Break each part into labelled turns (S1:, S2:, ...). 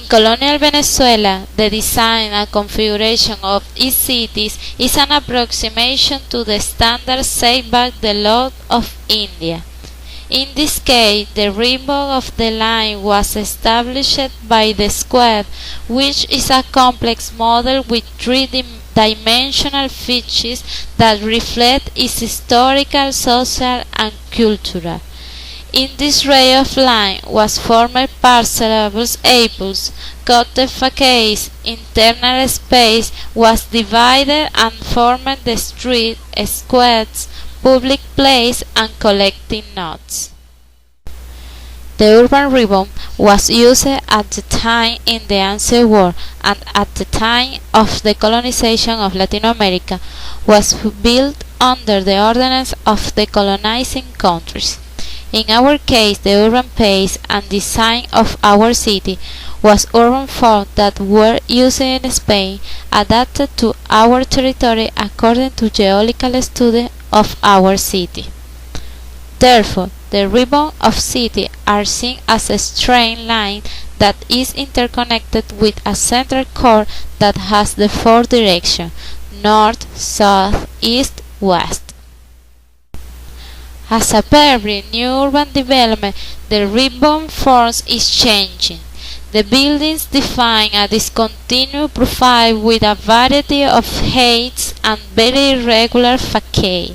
S1: In colonial Venezuela, the design and configuration of its cities is an approximation to the standards set by the law of India. In this case, the ribbon of the line was established by the square, which is a complex model with three-dimensional features that reflect its historical, social, and cultural. In this ray of line was formed parcellables apples, cutted facades, internal space was divided and formed the street, squares, public place, and collecting nodes. The urban ribbon was used at the time in the ancient world and at the time of the colonization of Latin America was built under the ordinance of the colonizing countries. In our case, the urban pace and design of our city was urban forms that were used in Spain, adapted to our territory according to geological study of our city. Therefore, the ribbon of city are seen as a straight line that is interconnected with a central core that has the four directions: north, south, east, west. As a every new urban development, the ribbon forms is changing. The buildings define a discontinuous profile with a variety of heights and very irregular facade.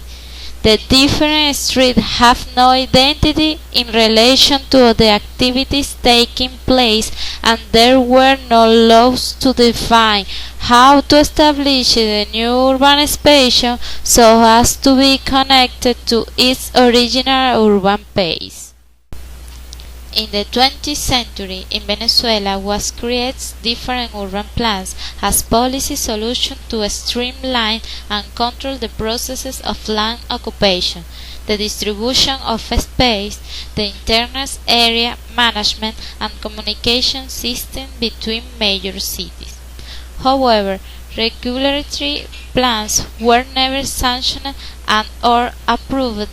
S1: The different streets have no identity in relation to the activities taking place, and there were no laws to define how to establish the new urban space so as to be connected to its original urban pace. In the 20th century, in Venezuela was created different urban plans as policy solution to streamline and control the processes of land occupation, the distribution of space, the internal area management, and communication system between major cities. However, regulatory plans were never sanctioned and or approved,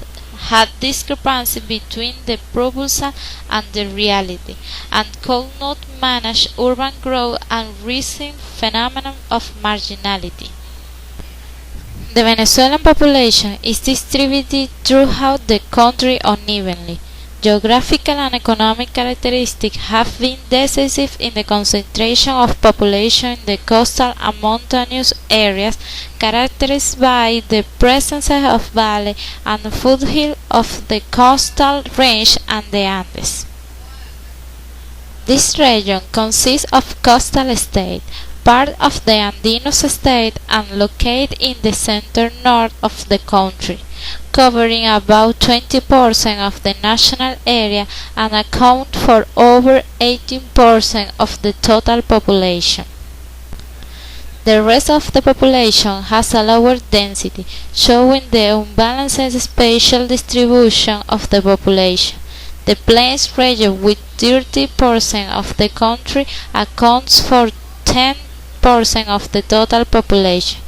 S1: had discrepancy between the proposal and the reality, and could not manage urban growth and rising phenomenon of marginality. The Venezuelan population is distributed throughout the country unevenly. Geographical and economic characteristics have been decisive in the concentration of population in the coastal and mountainous areas, characterized by the presence of valley and foothill of the coastal range and the Andes. This region consists of coastal state, part of the Andinos state, and located in the center north of the country, covering about 20% of the national area and account for over 18% of the total population. The rest of the population has a lower density, showing the unbalanced spatial distribution of the population. The Plains region, with 30% of the country, accounts for 10% of the total population,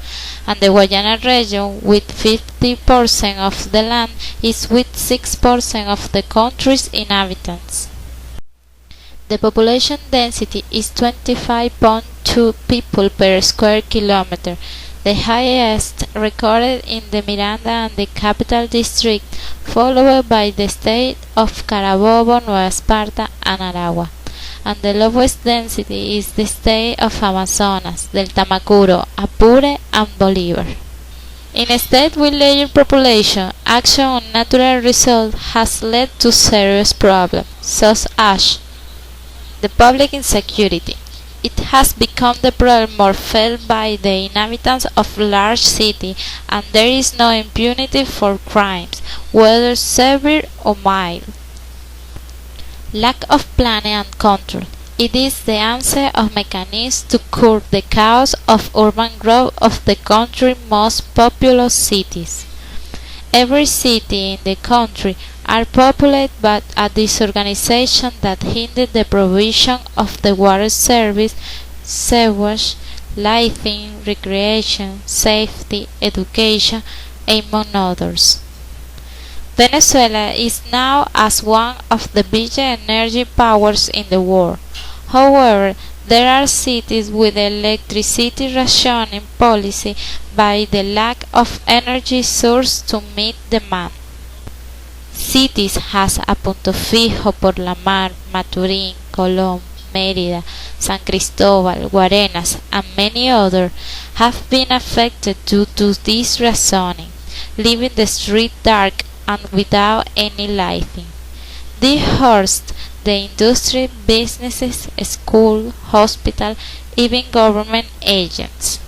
S1: and the Guayana region, with 50% of the land, is with 6% of the country's inhabitants. The population density is 25.2 people per square kilometer, the highest recorded in the Miranda and the Capital District, followed by the state of Carabobo, Nueva Esparta, and Aragua, and the lowest density is the state of Amazonas, del Tamacuro, Apure, and Bolívar. In a state with larger population, action on natural resources has led to serious problems, such as the public insecurity. It has become the problem more felt by the inhabitants of large cities, and there is no impunity for crimes, whether severe or mild. Lack of planning and control. It is the answer of mechanisms to curb the chaos of urban growth of the country's most populous cities. Every city in the country are populated by a disorganization that hinders the provision of the water service, sewage, lighting, recreation, safety, education, among others. Venezuela is now as one of the biggest energy powers in the world. However, There are cities with electricity rationing policy by the lack of energy source to meet demand. Cities as a Punto Fijo, Por la Mar, Maturín, Colón, Mérida, San Cristóbal, Guarenas, and many others have been affected due to this rationing, leaving the street dark and without any lighting. This hurts the industry, businesses, school, hospital, even government agents.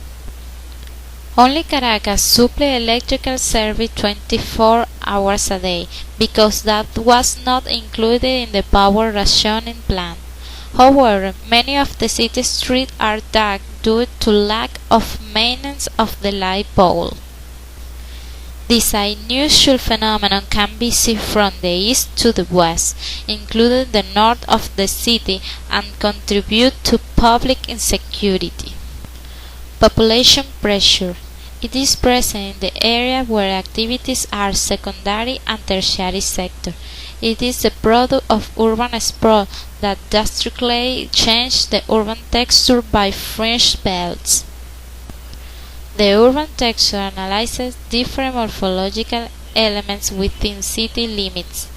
S1: Only Caracas supplied electrical service 24 hours a day, because that was not included in the power rationing plan. However, many of the city streets are dark due to lack of maintenance of the light pole. This unusual phenomenon can be seen from the east to the west, including the north of the city, and contribute to public insecurity. Population pressure. It is present in the area where activities are secondary and tertiary sector. It is the product of urban sprawl that drastically changed the urban texture by fringe belts. The urban texture analyzes different morphological elements within city limits.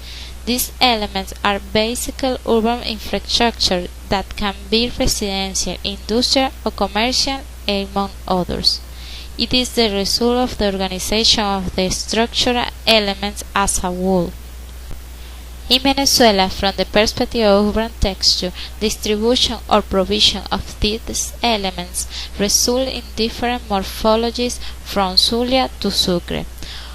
S1: These elements are basically urban infrastructure that can be residential, industrial, or commercial, among others. It is the result of the organization of the structural elements as a whole. In Venezuela, from the perspective of urban texture, distribution or provision of these elements result in different morphologies from Zulia to Sucre.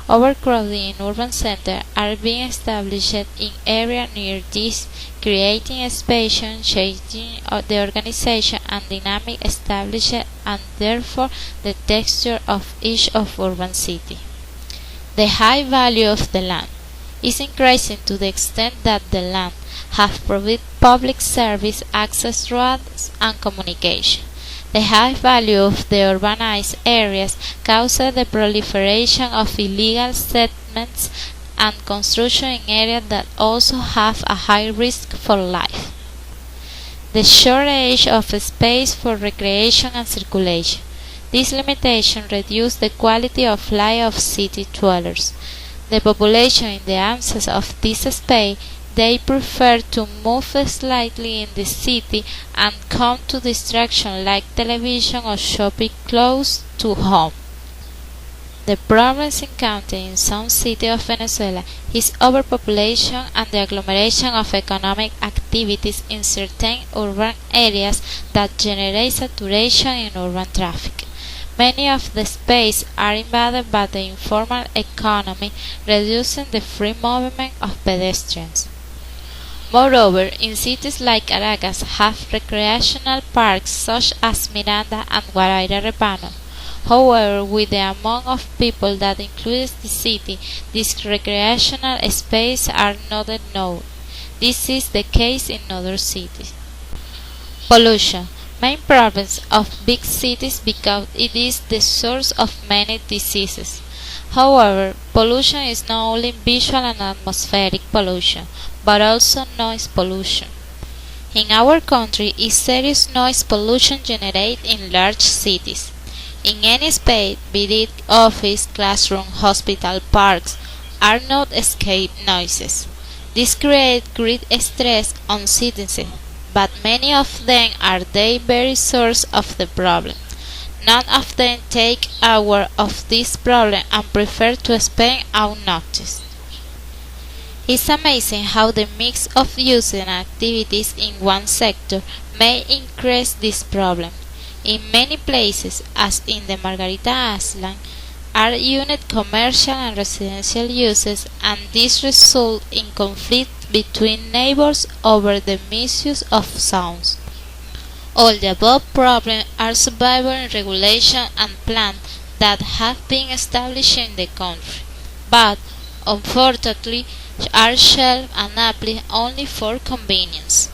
S1: Overcrowding in urban centers are being established in areas near these, creating space, changing the organization and dynamic established and therefore the texture of each of urban city. The high value of the land is increasing to the extent that the land have provided public service, access roads, and communication. The high value of the urbanized areas causes the proliferation of illegal settlements and construction in areas that also have a high risk for life. The shortage of space for recreation and circulation. This limitation reduces the quality of life of city dwellers. The population, in the absence of this space, they prefer to move slightly in the city and come to distraction like television or shopping close to home. The problems encountered in some cities of Venezuela is overpopulation and the agglomeration of economic activities in certain urban areas that generate saturation in urban traffic. Many of the spaces are invaded by the informal economy, reducing the free movement of pedestrians. Moreover, in cities like Caracas have recreational parks such as Miranda and Guaraíra Repano. However, with the amount of people that includes the city, these recreational spaces are not known. This is the case in other cities. Pollution. Main problems of big cities because it is the source of many diseases. However, pollution is not only visual and atmospheric pollution, but also noise pollution. In our country, is serious noise pollution generated in large cities. In any space, be it office, classroom, hospital, parks, are not escape noises. This creates great stress on citizens, but many of them are the very source of the problem. None of them take aware of this problem and prefer to spend unnoticed. It's amazing how the mix of uses and activities in one sector may increase this problem. In many places, as in the Margarita Island, are unit commercial and residential uses, and this results in conflict between neighbors over the misuse of sounds. All the above problems are survival in regulation and plans that have been established in the country, but unfortunately are shelved and applied only for convenience.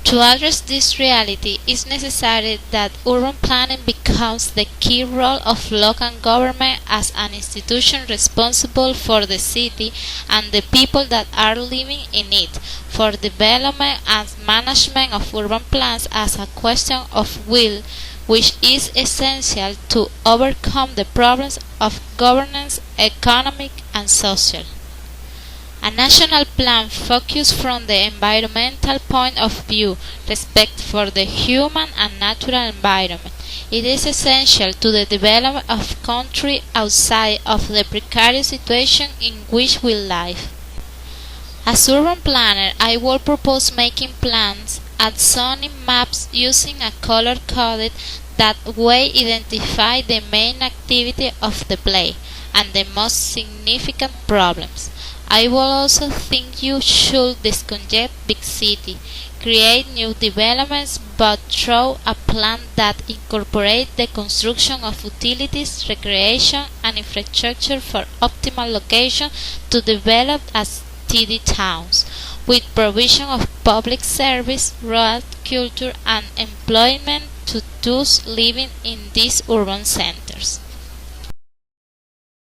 S1: To address this reality, it is necessary that urban planning becomes the key role of local government as an institution responsible for the city and the people that are living in it, for development and management of urban plans as a question of will, which is essential to overcome the problems of governance, economic and social. A national plan focused from the environmental point of view, respect for the human and natural environment. It is essential to the development of country outside of the precarious situation in which we live. As urban planner, I will propose making plans and zoning maps using a color-coded that way identify the main activity of the place and the most significant problems. I will also think you should disconnect big city, create new developments, but through a plan that incorporates the construction of utilities, recreation, and infrastructure for optimal location to develop as steady towns, with provision of public service, road, culture, and employment to those living in these urban centers.